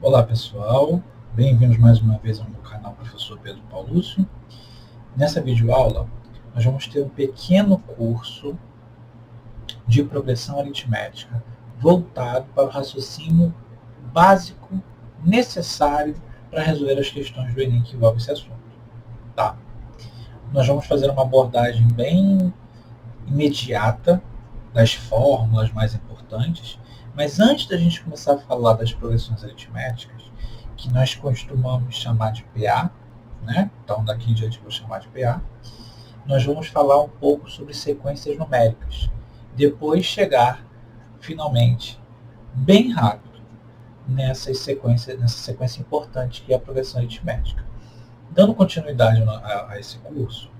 Olá pessoal, bem-vindos mais uma vez ao meu canal Professor Pedro Paulúcio. Nessa videoaula nós vamos ter um pequeno curso de progressão aritmética voltado para o raciocínio básico necessário para resolver as questões do Enem que envolvem esse assunto. Tá? Nós vamos fazer uma abordagem bem imediata das fórmulas mais importantes, mas antes da gente começar a falar das progressões aritméticas, que nós costumamos chamar de PA, né? Então daqui em diante eu vou chamar de PA, nós vamos falar um pouco sobre sequências numéricas. Depois chegar, finalmente, bem rápido, nessa sequência importante que é a progressão aritmética. Dando continuidade a esse curso,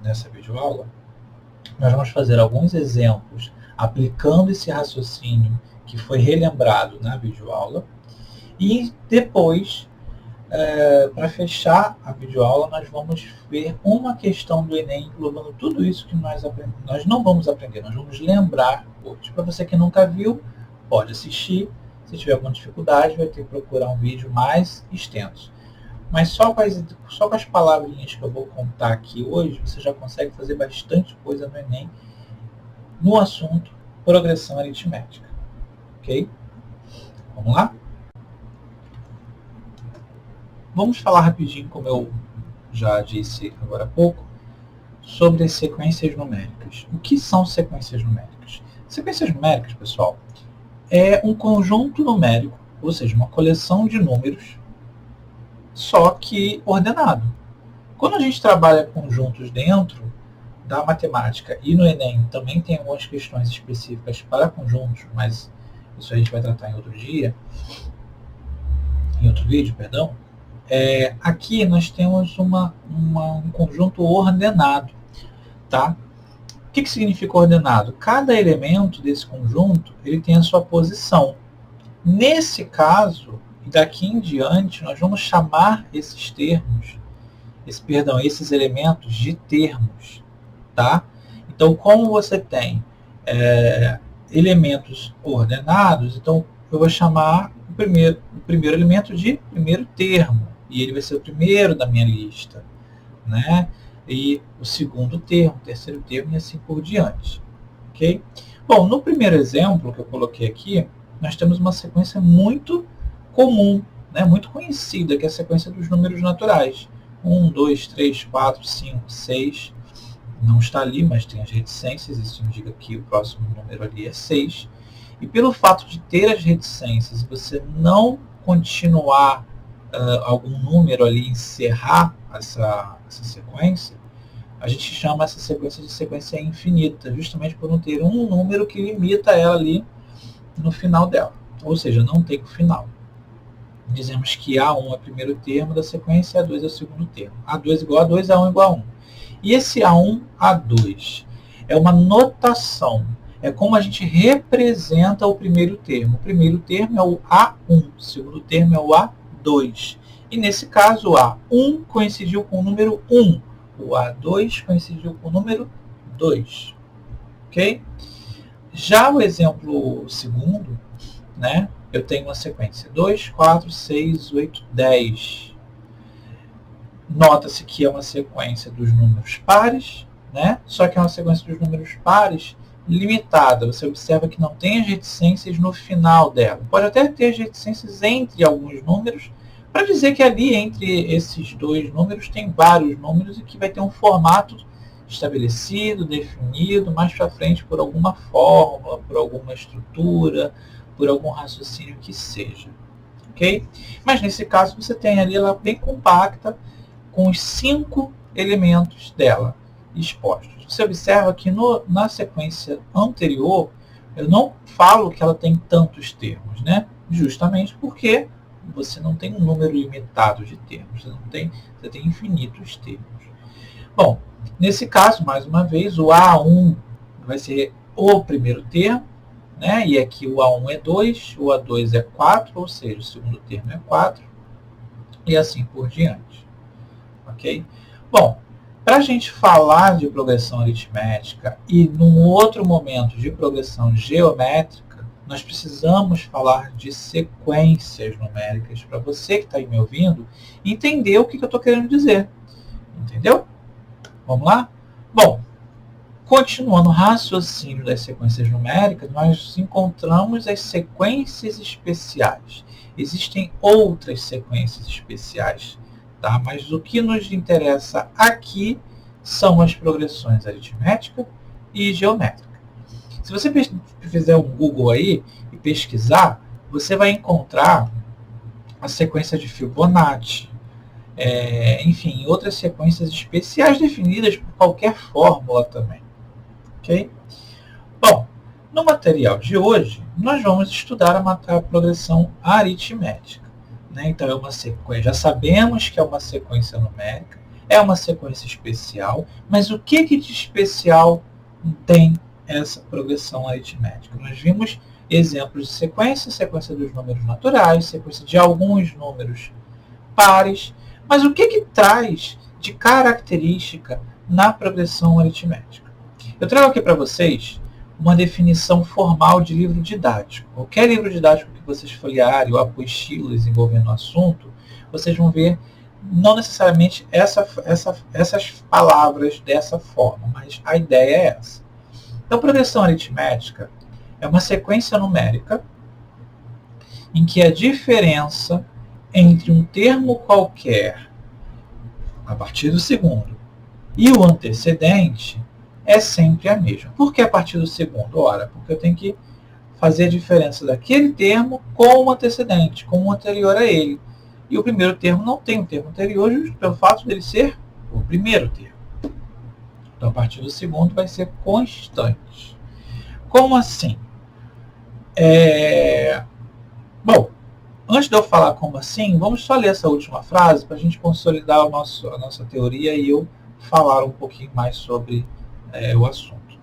nessa videoaula, nós vamos fazer alguns exemplos aplicando esse raciocínio que foi relembrado na videoaula e depois, para fechar a videoaula, nós vamos ver uma questão do Enem englobando tudo isso que nós não vamos aprender, nós vamos lembrar hoje. Para você que nunca viu, pode assistir. Se tiver alguma dificuldade, vai ter que procurar um vídeo mais extenso. Mas só com as palavrinhas que eu vou contar aqui hoje, você já consegue fazer bastante coisa no Enem no assunto progressão aritmética. Ok? Vamos lá? Vamos falar rapidinho, como eu já disse agora há pouco, sobre as sequências numéricas. O que são sequências numéricas? Sequências numéricas, pessoal, é um conjunto numérico, ou seja, uma coleção de números, só que ordenado. Quando a gente trabalha conjuntos dentro da matemática e no Enem também tem algumas questões específicas para conjuntos, mas isso a gente vai tratar em outro dia, em outro vídeo, perdão. Aqui nós temos um conjunto ordenado, tá? O que significa ordenado? Cada elemento desse conjunto ele tem a sua posição. Nesse caso, daqui em diante, nós vamos chamar esses elementos de termos, tá? Então, como você tem elementos ordenados, então eu vou chamar o primeiro elemento de primeiro termo, e ele vai ser o primeiro da minha lista, né? E o segundo termo, o terceiro termo e assim por diante, ok? Bom, no primeiro exemplo que eu coloquei aqui, nós temos uma sequência muito comum, né, muito conhecida, que é a sequência dos números naturais. 1, 2, 3, 4, 5, 6. Não está ali, mas tem as reticências. Isso indica que o próximo número ali é 6. E pelo fato de ter as reticências e você não continuar algum número ali, encerrar essa sequência, a gente chama essa sequência de sequência infinita, justamente por não ter um número que limita ela ali no final dela. Ou seja, não tem o final. Dizemos que A1 é o primeiro termo da sequência, A2 é o segundo termo. A2 igual a 2, A1 igual a 1. E esse A1, A2 é uma notação. É como a gente representa o primeiro termo. O primeiro termo é o A1, o segundo termo é o A2. E nesse caso, o A1 coincidiu com o número 1. O A2 coincidiu com o número 2. Ok? Já o exemplo segundo, né? Eu tenho uma sequência 2, 4, 6, 8, 10. Nota-se que é uma sequência dos números pares, né? Só que é uma sequência dos números pares limitada. Você observa que não tem as reticências no final dela. Pode até ter as reticências entre alguns números, para dizer que ali entre esses dois números tem vários números e que vai ter um formato estabelecido, definido, mais para frente por alguma fórmula, por alguma estrutura, por algum raciocínio que seja. Ok? Mas nesse caso você tem ali ela bem compacta, com os 5 elementos dela expostos. Você observa que na sequência anterior, eu não falo que ela tem tantos termos, né? Justamente porque você não tem um número limitado de termos, você tem infinitos termos. Bom, nesse caso, mais uma vez, o A1 vai ser o primeiro termo, né? E aqui o A1 é 2, o A2 é 4, ou seja, o segundo termo é 4, e assim por diante. Ok? Bom, para a gente falar de progressão aritmética e num outro momento de progressão geométrica, nós precisamos falar de sequências numéricas para você que está aí me ouvindo entender o que eu estou querendo dizer. Entendeu? Vamos lá? Bom, continuando o raciocínio das sequências numéricas, nós encontramos as sequências especiais. Existem outras sequências especiais, tá? Mas o que nos interessa aqui são as progressões aritmética e geométrica. Se você fizer um Google aí e pesquisar, você vai encontrar a sequência de Fibonacci, enfim, outras sequências especiais definidas por qualquer fórmula também. Okay? Bom, no material de hoje, nós vamos estudar a progressão aritmética. Né? Então, é uma sequência, já sabemos que é uma sequência numérica, é uma sequência especial, mas o que de especial tem essa progressão aritmética? Nós vimos exemplos de sequência dos números naturais, sequência de alguns números pares, mas o que traz de característica na progressão aritmética? Eu trago aqui para vocês uma definição formal de livro didático. Qualquer livro didático que vocês folhearem ou apostilas envolvendo o assunto, vocês vão ver não necessariamente essas palavras dessa forma, mas a ideia é essa. Então, progressão aritmética é uma sequência numérica em que a diferença entre um termo qualquer, a partir do segundo, e o antecedente é sempre a mesma. Por que a partir do segundo? Ora, porque eu tenho que fazer a diferença daquele termo com o antecedente, com o anterior a ele. E o primeiro termo não tem um termo anterior, justo pelo fato dele ser o primeiro termo. Então, a partir do segundo vai ser constante. Como assim? Bom, antes de eu falar como assim, vamos só ler essa última frase para a gente consolidar a nossa teoria e eu falar um pouquinho mais sobre o assunto.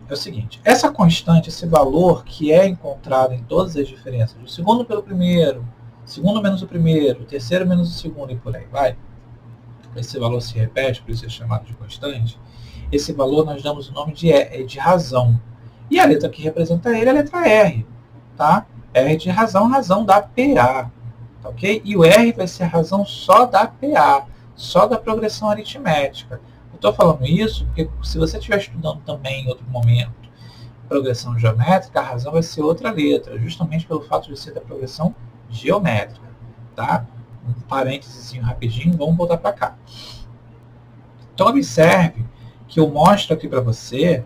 É o seguinte, essa constante, esse valor que é encontrado em todas as diferenças, o segundo pelo primeiro, segundo menos o primeiro, o terceiro menos o segundo e por aí vai, esse valor se repete, por isso é chamado de constante, esse valor nós damos o nome de razão. E a letra que representa ele é a letra R, tá? R de razão, razão da PA, tá ok? E o R vai ser a razão só da PA, só da progressão aritmética. Eu estou falando isso porque se você estiver estudando também em outro momento progressão geométrica, a razão vai ser outra letra, justamente pelo fato de ser da progressão geométrica, tá? Um parênteses rapidinho, vamos voltar para cá. Então, observe que eu mostro aqui para você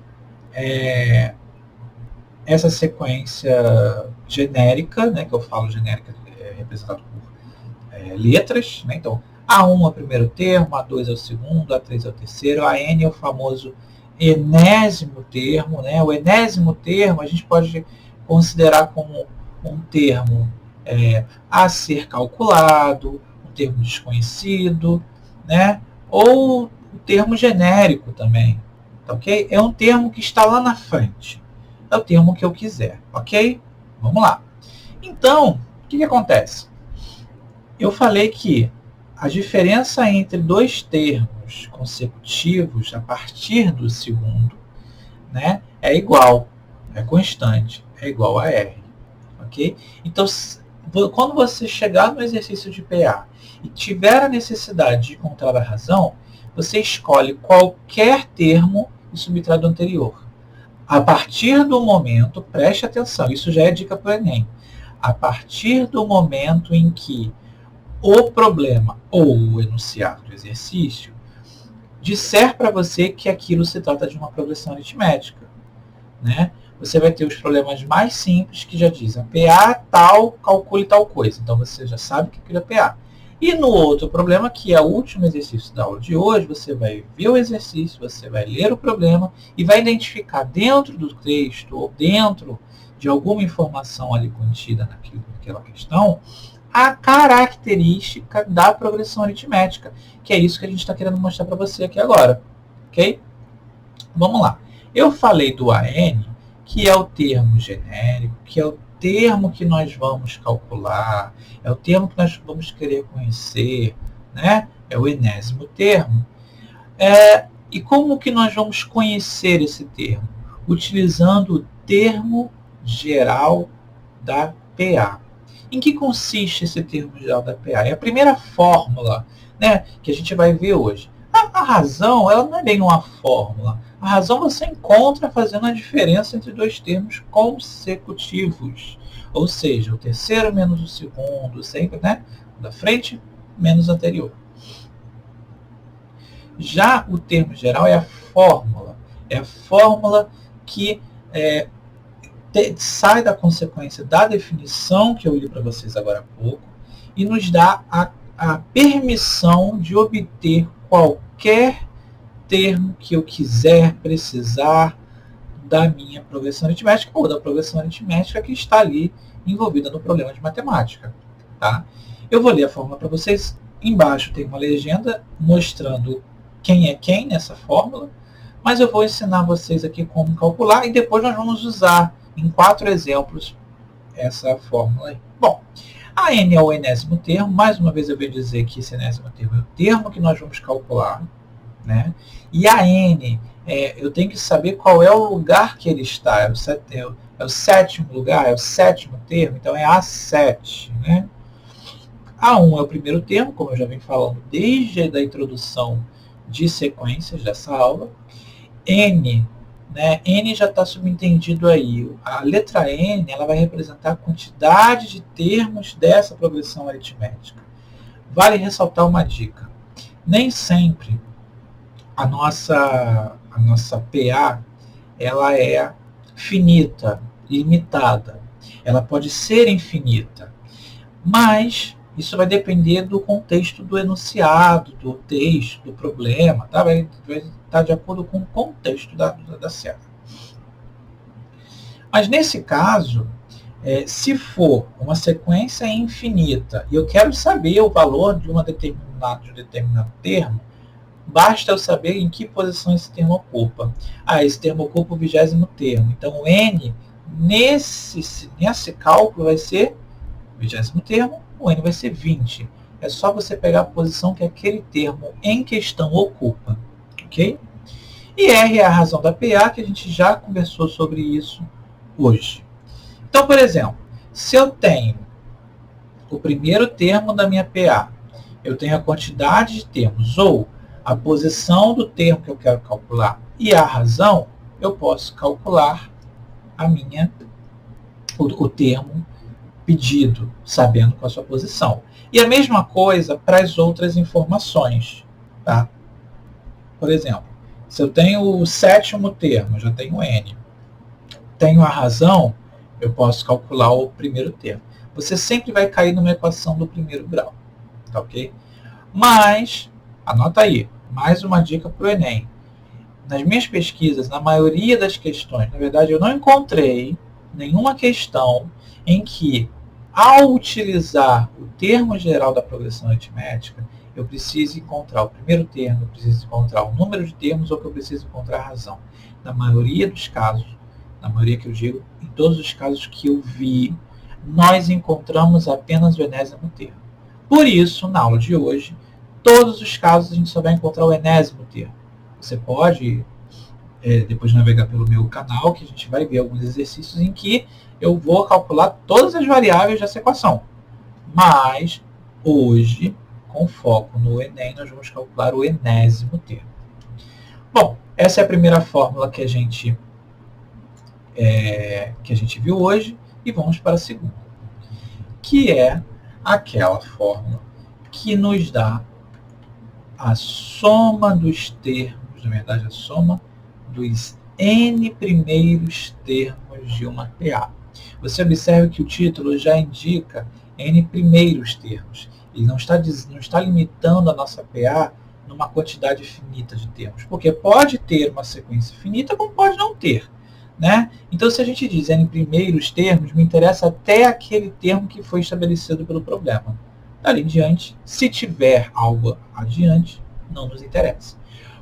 essa sequência genérica, né, que eu falo genérica representada por letras, né? Então, A1 é o primeiro termo, A2 é o segundo, A3 é o terceiro, AN é o famoso enésimo termo, né? O enésimo termo a gente pode considerar como um termo a ser calculado, um termo desconhecido, né? Ou um termo genérico também, tá ok? É um termo que está lá na frente, é o termo que eu quiser, ok? Vamos lá. Então, o que acontece? Eu falei que a diferença entre dois termos consecutivos a partir do segundo, né, é igual, é constante, é igual a R. Ok? Então, quando você chegar no exercício de PA e tiver a necessidade de encontrar a razão, você escolhe qualquer termo e subtrai do anterior. A partir do momento, preste atenção, isso já é dica para o Enem, a partir do momento em que o problema ou o enunciado do exercício disser para você que aquilo se trata de uma progressão aritmética, né? Você vai ter os problemas mais simples que já dizem PA tal, calcule tal coisa. Então você já sabe que aquilo é PA. E no outro problema, que é o último exercício da aula de hoje, você vai ver o exercício, você vai ler o problema e vai identificar dentro do texto ou dentro de alguma informação ali contida naquela questão a característica da progressão aritmética, que é isso que a gente está querendo mostrar para você aqui agora. Ok? Vamos lá. Eu falei do AN, que é o termo genérico, que é o termo que nós vamos calcular, é o termo que nós vamos querer conhecer, né? É o enésimo termo. E como que nós vamos conhecer esse termo? Utilizando o termo geral da PA. Em que consiste esse termo geral da PA? É a primeira fórmula, né, que a gente vai ver hoje. A razão, ela não é bem uma fórmula. A razão você encontra fazendo a diferença entre dois termos consecutivos. Ou seja, o terceiro menos o segundo, sempre, né? O da frente menos o anterior. Já o termo geral é a fórmula. É a fórmula que sai da consequência da definição que eu li para vocês agora há pouco e nos dá a permissão de obter qualquer termo que eu quiser, precisar da minha progressão aritmética ou da progressão aritmética que está ali envolvida no problema de matemática. Tá? Eu vou ler a fórmula para vocês. Embaixo tem uma legenda mostrando quem é quem nessa fórmula, mas eu vou ensinar vocês aqui como calcular e depois nós vamos usar em 4 exemplos essa fórmula aí. Bom, a n é o enésimo termo. Mais uma vez eu vou dizer que esse enésimo termo é o termo que nós vamos calcular, né? E a n, eu tenho que saber qual é o lugar que ele está. É o sétimo lugar, é o sétimo termo, então é A7. Né? A1 é o primeiro termo, como eu já venho falando desde a introdução de sequências dessa aula. N, né? N já está subentendido aí. A letra N ela vai representar a quantidade de termos dessa progressão aritmética. Vale ressaltar uma dica. Nem sempre a nossa PA ela é finita, limitada. Ela pode ser infinita, mas isso vai depender do contexto do enunciado, do texto, do problema. Tá? Vai estar de acordo com o contexto da série. Mas nesse caso, se for uma sequência infinita e eu quero saber o valor de um determinado termo, basta eu saber em que posição esse termo ocupa. Esse termo ocupa o 20º termo. Então, o n, nesse cálculo, vai ser 20º termo, o n vai ser 20. É só você pegar a posição que aquele termo em questão ocupa. Ok? E R é a razão da PA, que a gente já conversou sobre isso hoje. Então, por exemplo, se eu tenho o primeiro termo da minha PA, eu tenho a quantidade de termos, ou a posição do termo que eu quero calcular e a razão, eu posso calcular o termo pedido, sabendo qual a sua posição. E a mesma coisa para as outras informações. Tá? Por exemplo, se eu tenho o sétimo termo, já tenho N, tenho a razão, eu posso calcular o primeiro termo. Você sempre vai cair numa equação do primeiro grau. Tá ok? Mas, anota aí, mais uma dica para o Enem. Nas minhas pesquisas, na maioria das questões, na verdade eu não encontrei nenhuma questão em que, ao utilizar o termo geral da progressão aritmética, eu preciso encontrar o primeiro termo, eu preciso encontrar o número de termos ou que eu preciso encontrar a razão. Na maioria dos casos, na maioria que eu digo, em todos os casos que eu vi, nós encontramos apenas o enésimo termo. Por isso, na aula de hoje, todos os casos a gente só vai encontrar o enésimo termo. Você pode depois navegar pelo meu canal, que a gente vai ver alguns exercícios em que eu vou calcular todas as variáveis dessa equação. Mas, hoje, com foco no Enem, nós vamos calcular o enésimo termo. Bom, essa é a primeira fórmula que a gente viu hoje, e vamos para a segunda, que é aquela fórmula que nos dá a soma dos termos, na verdade, a soma dos n primeiros termos de uma PA. Você observa que o título já indica n primeiros termos. Ele não está limitando a nossa PA numa quantidade finita de termos, porque pode ter uma sequência finita, como pode não ter. Né? Então, se a gente diz n primeiros termos, me interessa até aquele termo que foi estabelecido pelo problema. Dali em diante, se tiver algo adiante, não nos interessa.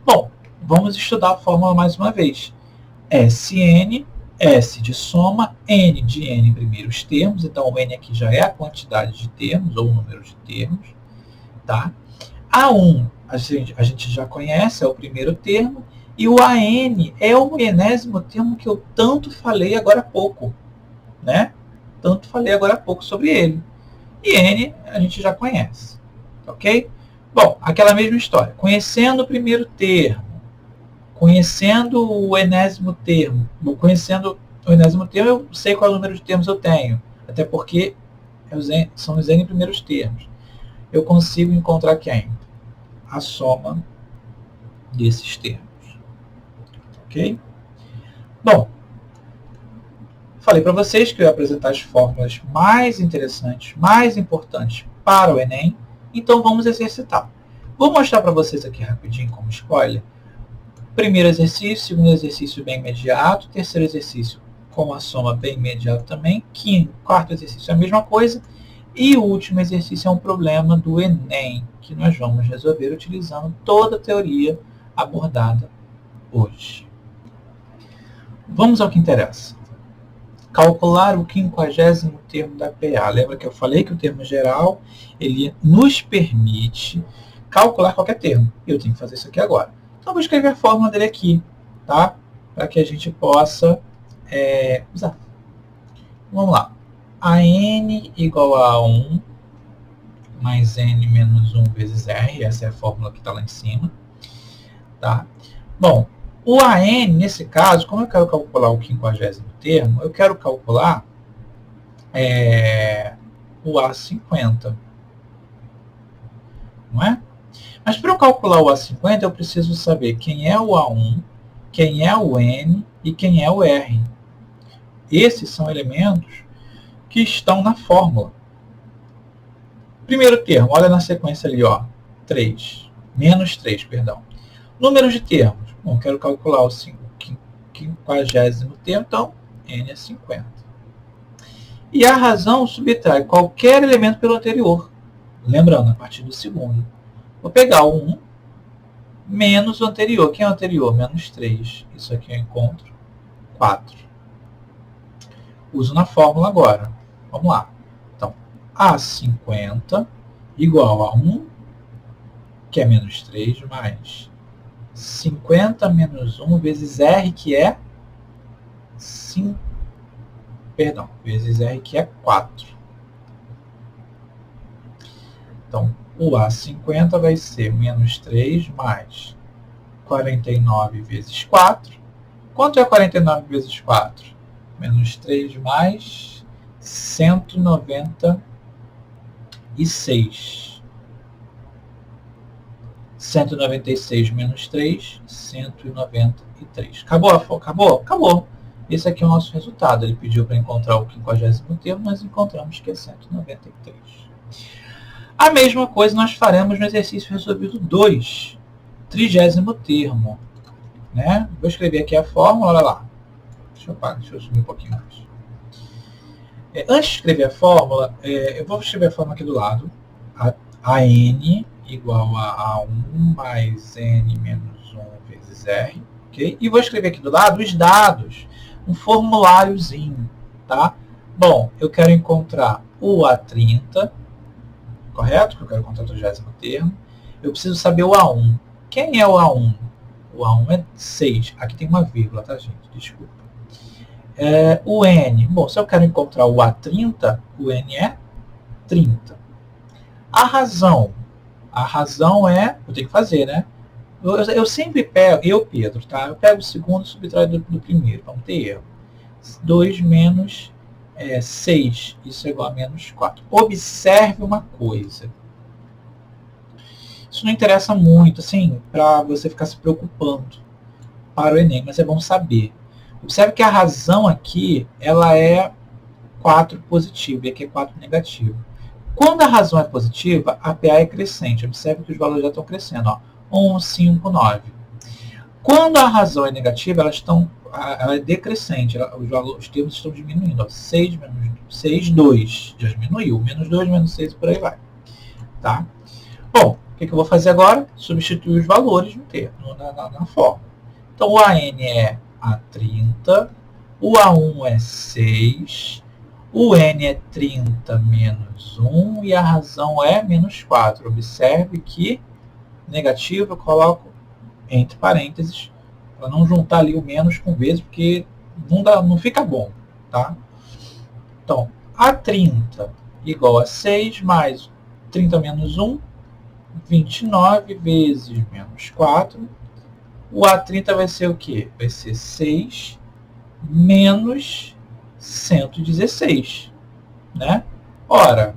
Bom, vamos estudar a fórmula mais uma vez. Sn, S de soma, N de n primeiros termos. Então, o N aqui já é a quantidade de termos, ou o número de termos. Tá? A1, a gente já conhece, é o primeiro termo. E o AN é o enésimo termo que eu tanto falei agora há pouco. né? Tanto falei agora há pouco sobre ele. E N a gente já conhece, ok? Bom, aquela mesma história. Conhecendo o primeiro termo, conhecendo o enésimo termo, eu sei qual é o número de termos eu tenho, até porque são os N primeiros termos. Eu consigo encontrar quem? A soma desses termos, ok? Bom, falei para vocês que eu ia apresentar as fórmulas mais interessantes, mais importantes para o Enem, então vamos exercitar. Vou mostrar para vocês aqui rapidinho como spoiler. Primeiro exercício, segundo exercício bem imediato, terceiro exercício com a soma bem imediato também, quarto exercício é a mesma coisa, e o último exercício é um problema do Enem, que nós vamos resolver utilizando toda a teoria abordada hoje. Vamos ao que interessa. Calcular o 50º termo da PA. Lembra que eu falei que o termo geral ele nos permite calcular qualquer termo. Eu tenho que fazer isso aqui agora. Então, vou escrever a fórmula dele aqui, tá? Para que a gente possa usar. Vamos lá. A n igual a 1 mais n menos 1 vezes r. Essa é a fórmula que está lá em cima. Tá? Bom, o AN, nesse caso, como eu quero calcular o 50º termo, eu quero calcular o A50. Não é? Mas para eu calcular o A50, eu preciso saber quem é o A1, quem é o N e quem é o R. Esses são elementos que estão na fórmula. Primeiro termo, olha na sequência ali, ó, 3. Menos 3, perdão. Números de termos. Bom, quero calcular o 50º termo, então N é 50. E a razão subtrai qualquer elemento pelo anterior. Lembrando, a partir do segundo. Vou pegar o 1 menos o anterior. Quem é o anterior? Menos 3. Isso aqui eu encontro 4. Uso na fórmula agora. Vamos lá. Então, A50 igual a 1, que é menos 3, mais 50 menos 1 vezes R, que é 5. Perdão, vezes R, que é 4. Então, o A50 vai ser menos 3 mais 49 vezes 4. Quanto é 49 vezes 4? Menos 3 mais 196. 196 menos 3, 193. Acabou? Acabou? Acabou. Esse aqui é o nosso resultado. Ele pediu para encontrar o 50º termo, nós encontramos que é 193. A mesma coisa nós faremos no exercício resolvido 2, 30º termo. Né? Vou escrever aqui a fórmula, olha lá. Deixa eu subir um pouquinho mais. Antes de escrever a fórmula, eu vou escrever a fórmula aqui do lado. A n igual a 1 mais n menos 1 vezes r. Okay? E vou escrever aqui do lado os dados, um formuláriozinho. Tá? Bom, eu quero encontrar o A30, correto? Eu quero encontrar o 30º termo. Eu preciso saber o A1. Quem é o A1? O A1 é 6. Aqui tem uma vírgula, tá, gente? Desculpa. O N. Bom, se eu quero encontrar o A30, o N é 30. A razão é... Eu tenho que fazer, né? Eu sempre pego... Pedro, tá? Eu pego o segundo e subtraio do primeiro. Vamos ter erro. 2 menos 6. Isso é igual a menos 4. Observe uma coisa. Isso não interessa muito, assim, para você ficar se preocupando para o Enem, mas é bom saber. Observe que a razão aqui, ela é 4 positiva e aqui é 4 negativa. Quando a razão é positiva, a PA é crescente. Observe que os valores já estão crescendo. Ó. 1, 5, 9. Quando a razão é negativa, ela é decrescente. Os termos estão diminuindo. Ó. 6, menos 6, 2. Já diminuiu. Menos 2, menos 6 e por aí vai. Tá? Bom, o que eu vou fazer agora? Substituir os valores no termo, na fórmula. Então, o AN é A30, o A1 é 6, o N é 30 menos 1 e a razão é menos 4. Observe que negativo eu coloco entre parênteses para não juntar ali o menos com vezes, porque não fica bom. Tá? Então, A30 igual a 6 mais 30 menos 1, 29 vezes menos 4. O A30 vai ser o quê? Vai ser 6 menos 116, né? Ora,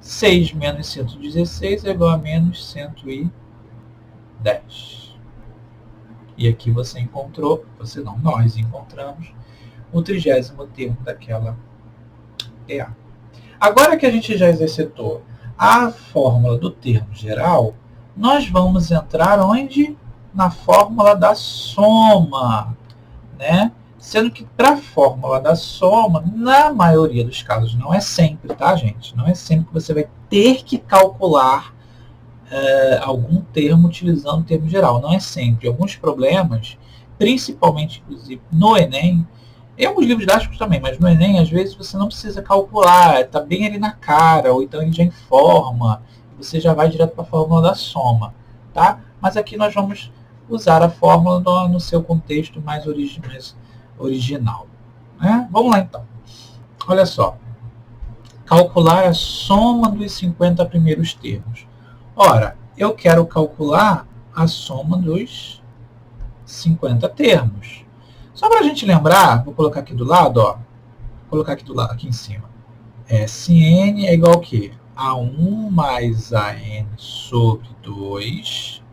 6 menos 116 é igual a menos 110. E aqui você encontrou, nós encontramos o 30º termo daquela PA. Agora que a gente já exercitou a fórmula do termo geral, nós vamos entrar onde? Na fórmula da soma, né? Sendo que para a fórmula da soma, na maioria dos casos, não é sempre, tá, gente? Não é sempre que você vai ter que calcular algum termo utilizando o termo geral. Não é sempre. Alguns problemas, principalmente, inclusive, no Enem, em alguns livros didáticos também, mas no Enem, às vezes, você não precisa calcular, está bem ali na cara, ou então ele já informa, você já vai direto para a fórmula da soma, tá? Mas aqui nós vamos usar a fórmula no seu contexto mais original, né? Vamos lá, então. Olha só. Calcular a soma dos 50 primeiros termos. Ora, eu quero calcular a soma dos 50 termos. Só para a gente lembrar, vou colocar aqui do lado, ó. Vou colocar aqui do lado, aqui em cima. Sn é igual a quê? A1 mais An sobre 2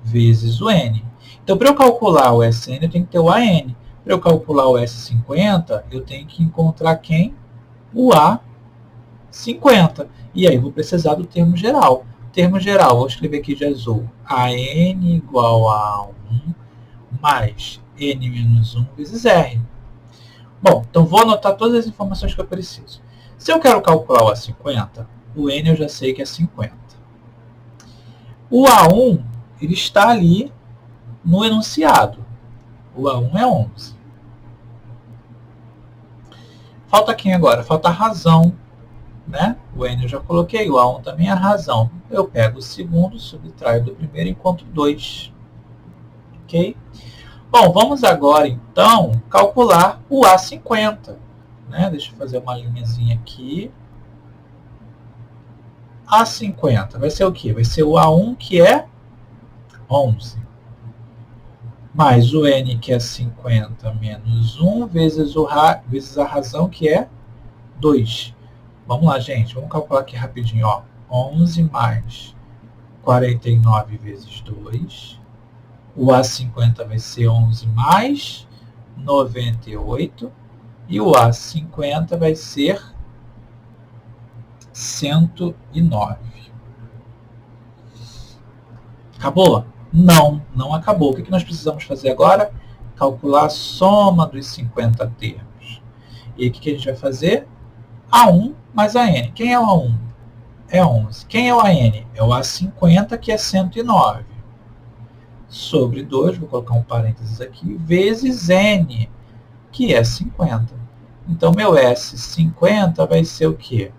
vezes o N. Então, para eu calcular o Sn, eu tenho que ter o An. Para eu calcular o S50, eu tenho que encontrar quem? O A50. E aí, vou precisar do termo geral. Termo geral, vou escrever aqui de azul. An igual a 1 mais N menos 1 vezes R. Bom, então vou anotar todas as informações que eu preciso. Se eu quero calcular o A50, o N eu já sei que é 50. O A1, ele está ali no enunciado. O A1 é 11. Falta quem agora? Falta a razão, né? O N eu já coloquei, o A1 também é a razão. Eu pego o segundo, subtraio do primeiro e encontro 2. Ok? Bom, vamos agora, então, calcular o A50. Né? Deixa eu fazer uma linhazinha aqui. A50 vai ser o quê? Vai ser o A1, que é 11. Mais o N, que é 50, menos 1, vezes a razão, que é 2. Vamos lá, gente. Vamos calcular aqui rapidinho. Ó. 11 mais 49 vezes 2. O A50 vai ser 11 mais 98. E o A50 vai ser 109. Acabou? Não, não acabou. O que nós precisamos fazer agora? Calcular a soma dos 50 termos. E o que a gente vai fazer? A1 mais AN. Quem é o A1? É 11. Quem é o AN? É o A50, que é 109. Sobre 2, vou colocar um parênteses aqui, vezes N, que é 50. Então, meu S50 vai ser o quê?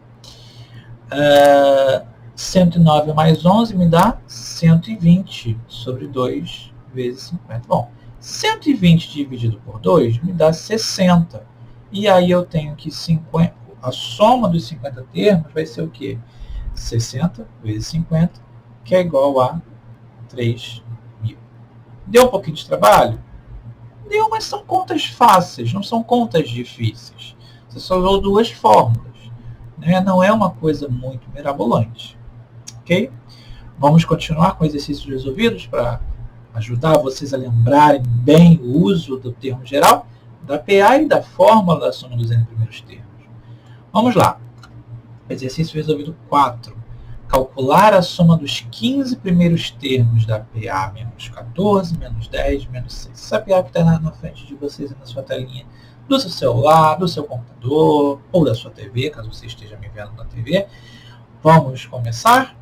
109 mais 11 me dá 120 sobre 2 vezes 50. Bom, 120 dividido por 2 me dá 60. E aí eu tenho que a soma dos 50 termos vai ser o quê? 60 vezes 50, que é igual a 3.000. Deu um pouquinho de trabalho? Deu, mas são contas fáceis, não são contas difíceis. Você só usou duas fórmulas. Né? Não é uma coisa muito mirabolante. Ok? Vamos continuar com exercícios resolvidos para ajudar vocês a lembrarem bem o uso do termo geral, da PA e da fórmula da soma dos N primeiros termos. Vamos lá. Exercício resolvido 4. Calcular a soma dos 15 primeiros termos da PA, menos 14, menos 10, menos 6. Essa PA que está na frente de vocês na sua telinha do seu celular, do seu computador ou da sua TV, caso você esteja me vendo na TV. Vamos começar?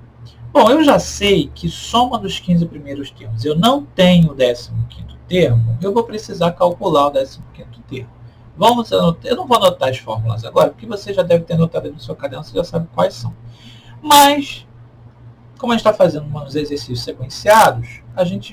Bom, eu já sei que soma dos 15 primeiros termos. Eu não tenho o 15º termo, eu vou precisar calcular o 15º termo. Vamos anotar, eu não vou anotar as fórmulas agora, porque você já deve ter anotado no seu caderno, você já sabe quais são. Mas, como a gente está fazendo uns exercícios sequenciados,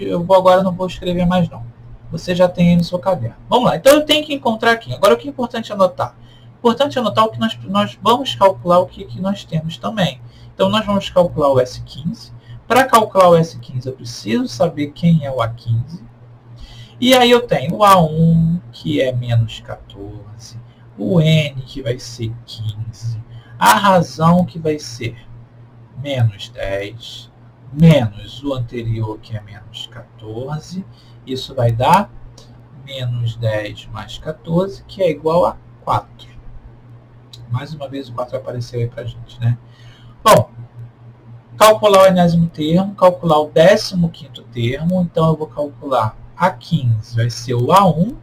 eu agora não vou escrever mais não. você já tem aí no seu caderno. Vamos lá, então eu tenho que encontrar aqui. Agora o que é importante anotar? Importante anotar o que nós vamos calcular o que nós temos também. Então nós vamos calcular o S15. Para calcular o S15 eu preciso saber quem é o A15. E aí eu tenho o A1, que é menos 14, o N, que vai ser 15, a razão, que vai ser menos 10, menos o anterior, que é menos 14. Isso vai dar menos 10 mais 14, que é igual a 4. Mais uma vez o 4 apareceu aí para a gente, né? Bom, calcular o enésimo termo, calcular o 15º termo. Então eu vou calcular A15, vai ser o A1,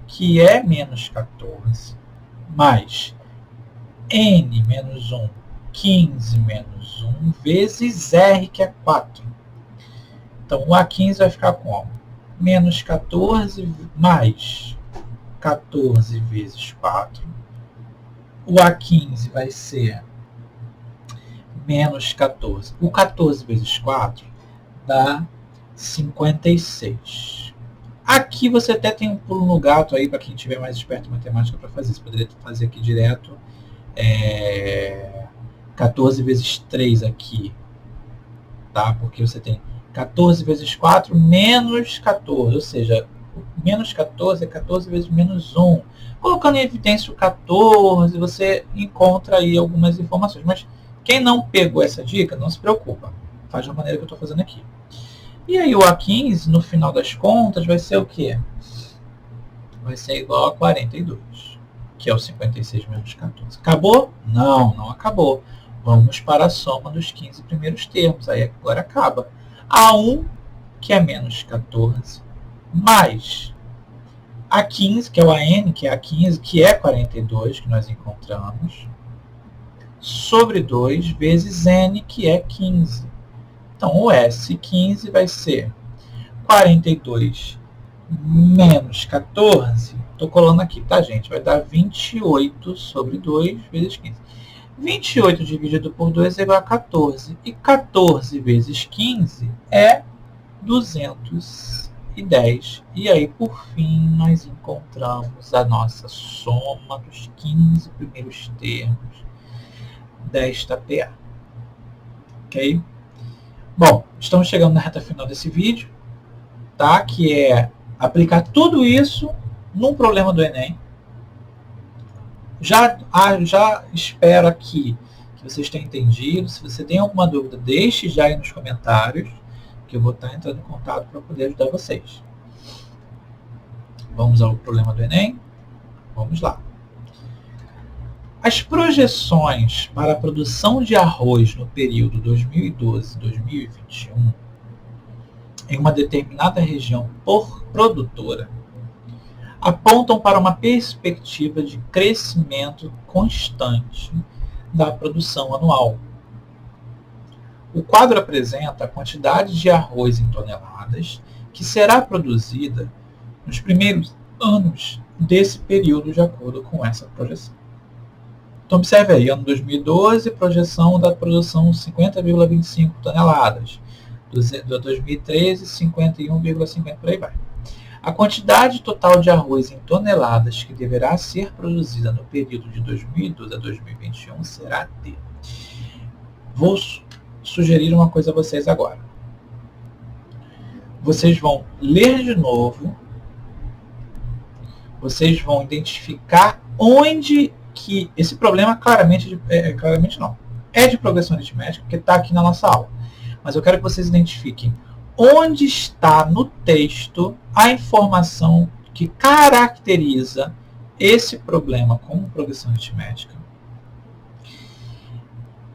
que é menos 14, mais N menos 1, 15 menos 1, vezes R, que é 4. Então o A15 vai ficar como? Menos 14 mais 14 vezes 4. O A15 vai ser menos 14. O 14 vezes 4 dá 56. Aqui você até tem um pulo no gato aí, para quem tiver mais esperto em matemática para fazer. Você poderia fazer aqui direto 14 vezes 3 aqui. Tá? Porque você tem 14 vezes 4 menos 14. Ou seja, menos 14 é 14 vezes menos 1. Colocando em evidência o 14, você encontra aí algumas informações. Mas quem não pegou essa dica, não se preocupa. Faz da maneira que eu estou fazendo aqui. E aí o A15, no final das contas, vai ser o quê? Vai ser igual a 42, que é o 56 menos 14. Acabou? Não, não acabou. Vamos para a soma dos 15 primeiros termos. Aí agora acaba. A1, que é menos 14, mais A15, que é o AN, que é A15, que é 42, que nós encontramos, sobre 2, vezes N, que é 15. Então, o S15 vai ser 42 menos 14. Estou colando aqui, tá, gente? Vai dar 28 sobre 2 vezes 15. 28 dividido por 2 é igual a 14. E 14 vezes 15 é 210. E aí, por fim, nós encontramos a nossa soma dos 15 primeiros termos desta PA. Ok? Bom, estamos chegando na reta final desse vídeo, tá? Que é aplicar tudo isso num problema do Enem. Já espero aqui que vocês tenham entendido. Se você tem alguma dúvida, deixe já aí nos comentários, que eu vou estar entrando em contato para poder ajudar vocês. Vamos ao problema do Enem? Vamos lá. As projeções para a produção de arroz no período 2012-2021 em uma determinada região produtora apontam para uma perspectiva de crescimento constante da produção anual. O quadro apresenta a quantidade de arroz em toneladas que será produzida nos primeiros anos desse período de acordo com essa projeção. Então, observe aí, ano 2012, projeção da produção 50,25 toneladas. Do 2013, 51,50, por aí vai. A quantidade total de arroz em toneladas que deverá ser produzida no período de 2012 a 2021 será de... Vou sugerir uma coisa a vocês agora. Vocês vão ler de novo, vocês vão identificar onde que esse problema claramente não. É de progressão aritmética, porque está aqui na nossa aula. Mas eu quero que vocês identifiquem onde está no texto a informação que caracteriza esse problema como progressão aritmética.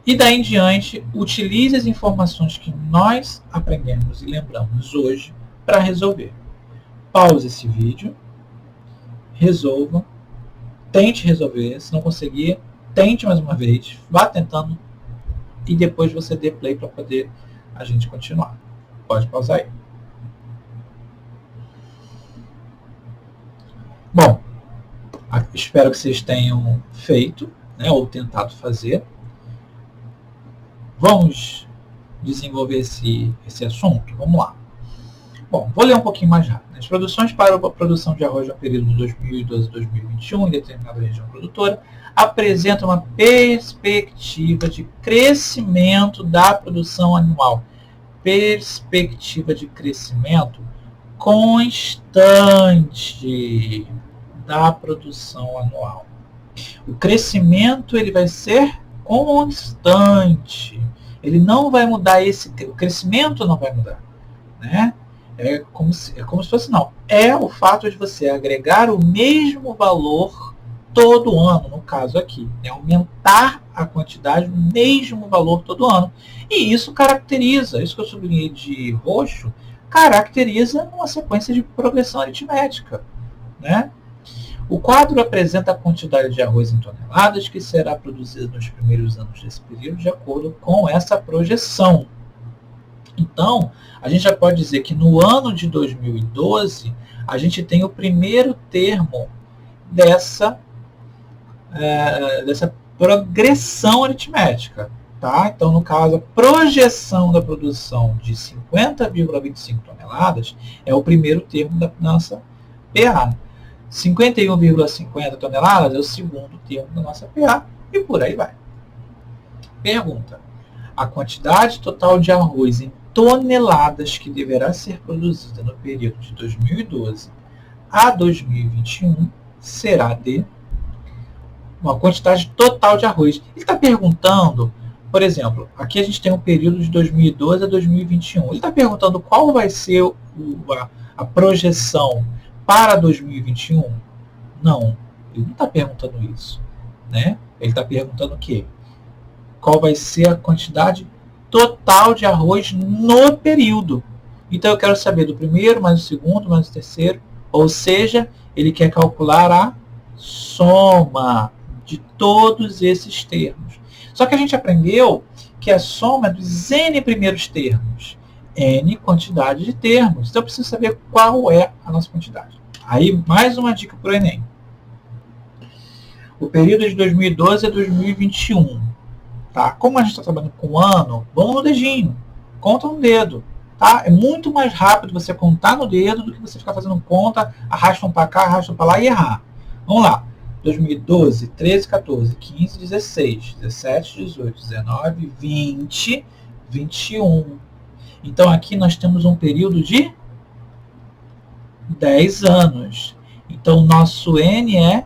E daí em diante, utilize as informações que nós aprendemos e lembramos hoje para resolver. Pause esse vídeo, resolva, tente resolver. Se não conseguir, tente mais uma vez, vá tentando e depois você dê play para poder a gente continuar. Pode pausar aí. Bom, espero que vocês tenham feito, né, ou tentado fazer. Vamos desenvolver esse assunto? Vamos lá. Bom, vou ler um pouquinho mais rápido. As produções para a produção de arroz no período de 2012 a 2021 em determinada região produtora apresentam uma perspectiva de crescimento da produção anual. Perspectiva de crescimento constante da produção anual. O crescimento ele vai ser constante. Ele não vai mudar, o crescimento não vai mudar, né? É como se fosse não. É o fato de você agregar o mesmo valor todo ano, no caso aqui, né? Aumentar a quantidade do mesmo valor todo ano. E isso caracteriza, isso que eu sublinhei de roxo, caracteriza uma sequência de progressão aritmética, né? O quadro apresenta a quantidade de arroz em toneladas que será produzida nos primeiros anos desse período de acordo com essa projeção. Então, a gente já pode dizer que no ano de 2012, a gente tem o primeiro termo dessa progressão aritmética. Tá? Então, no caso, a projeção da produção de 50,25 toneladas é o primeiro termo da nossa PA. 51,50 toneladas é o segundo termo da nossa PA e por aí vai. Pergunta. A quantidade total de arroz em toneladas que deverá ser produzida no período de 2012 a 2021 será de uma quantidade total de arroz. Ele está perguntando, por exemplo, aqui a gente tem um período de 2012 a 2021. Ele está perguntando qual vai ser a projeção para 2021? Não, ele não está perguntando isso, né? Ele está perguntando o quê? Qual vai ser a quantidade total de arroz no período. Então eu quero saber do primeiro, mais o segundo, mais o terceiro. Ou seja, ele quer calcular a soma de todos esses termos. Só que a gente aprendeu que a soma é dos n primeiros termos. N quantidade de termos. Então eu preciso saber qual é a nossa quantidade. Aí, mais uma dica para o Enem. O período de 2012 a 2021. Tá? Como a gente está trabalhando com ano, vamos no dedinho. Conta no dedo. Tá? É muito mais rápido você contar no dedo do que você ficar fazendo conta, arrastam para cá, arrastam para lá e errar. Vamos lá. 2012, 13, 14, 15, 16, 17, 18, 19, 20, 21. Então, aqui nós temos um período de 10 anos. Então, nosso N é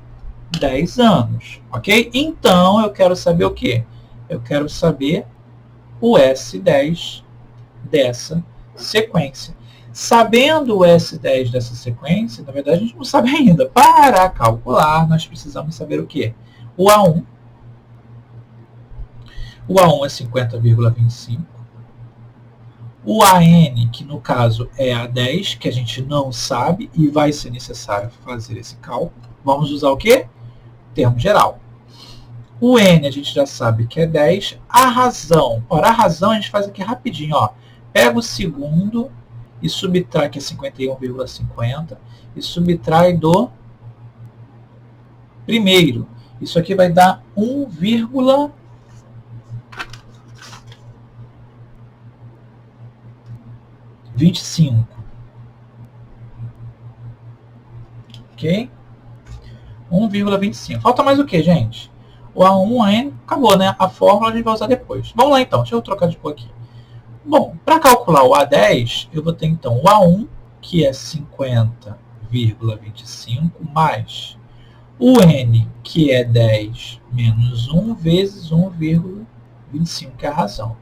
10 anos. Ok? Então, eu quero saber o quê? Eu quero saber o S10 dessa sequência. Sabendo o S10 dessa sequência, na verdade, a gente não sabe ainda. Para calcular, nós precisamos saber o quê? O A1. O A1 é 50,25. O AN, que no caso é A10, que a gente não sabe e vai ser necessário fazer esse cálculo. Vamos usar o quê? Termo geral. O N a gente já sabe que é 10. A razão. Ora, a razão a gente faz aqui rapidinho. Ó. Pega o segundo e subtrai, que é 51,50, e subtrai do primeiro. Isso aqui vai dar 1,25. Ok? 1,25. Falta mais o que, gente? O A1, AN, acabou, né? A fórmula a gente vai usar depois. Vamos lá, então. Deixa eu trocar de cor aqui. Bom, para calcular o A10, eu vou ter, então, o A1, que é 50,25, mais o N, que é 10 menos 1, vezes 1,25, que é a razão.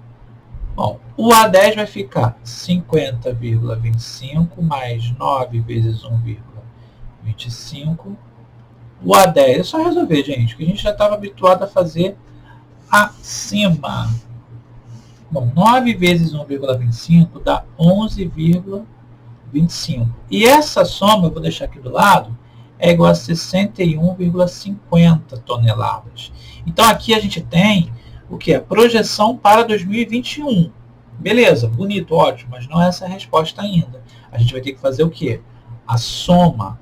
Bom, o A10 vai ficar 50,25 mais 9 vezes 1,25. O A10 é só resolver, gente, que a gente já estava habituado a fazer acima. Bom, 9 vezes 1,25 dá 11,25. E essa soma, eu vou deixar aqui do lado, é igual a 61,50 toneladas. Então, aqui a gente tem o que? A projeção para 2021. Beleza, bonito, ótimo, mas não é essa a resposta ainda. A gente vai ter que fazer o quê? A soma.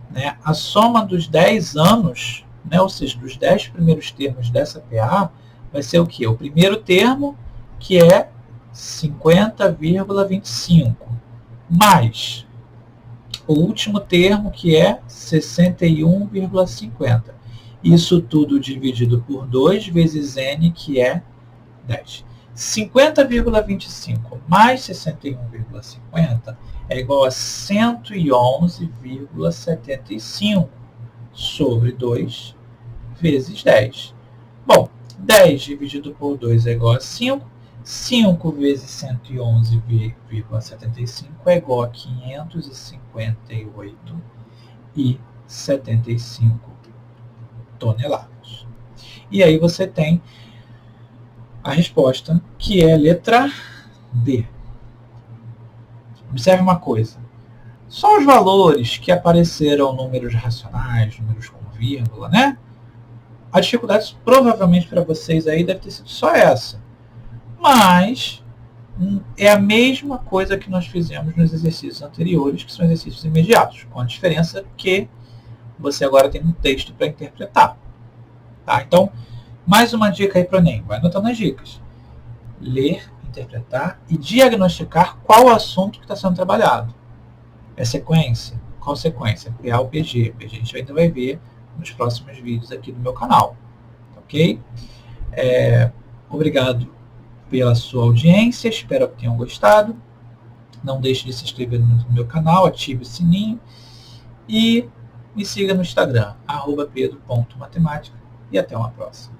Né? A soma dos 10 anos, né? Ou seja, dos 10 primeiros termos dessa PA, vai ser o quê? O primeiro termo, que é 50,25, mais o último termo, que é 61,50. Isso tudo dividido por 2 vezes n, que é 10. 50,25 mais 61,50 é igual a 111,75 sobre 2 vezes 10. Bom, 10 dividido por 2 é igual a 5. 5 vezes 111,75 é igual a 558,75 toneladas. E aí você tem a resposta, que é a letra D. Observe uma coisa. Só os valores que apareceram números racionais, números com vírgula, né? A dificuldade provavelmente para vocês aí deve ter sido só essa. Mas é a mesma coisa que nós fizemos nos exercícios anteriores, que são exercícios imediatos, com a diferença que você agora tem um texto para interpretar. Tá? Então, mais uma dica aí para o Enem. Vai anotando as dicas. Ler, interpretar e diagnosticar qual assunto que está sendo trabalhado. É sequência? Qual sequência? PA ou PG? PG a gente ainda vai ver nos próximos vídeos aqui do meu canal. Ok? Obrigado pela sua audiência, espero que tenham gostado. Não deixe de se inscrever no meu canal, ative o sininho e me siga no Instagram, @pedro.matemática, e até uma próxima.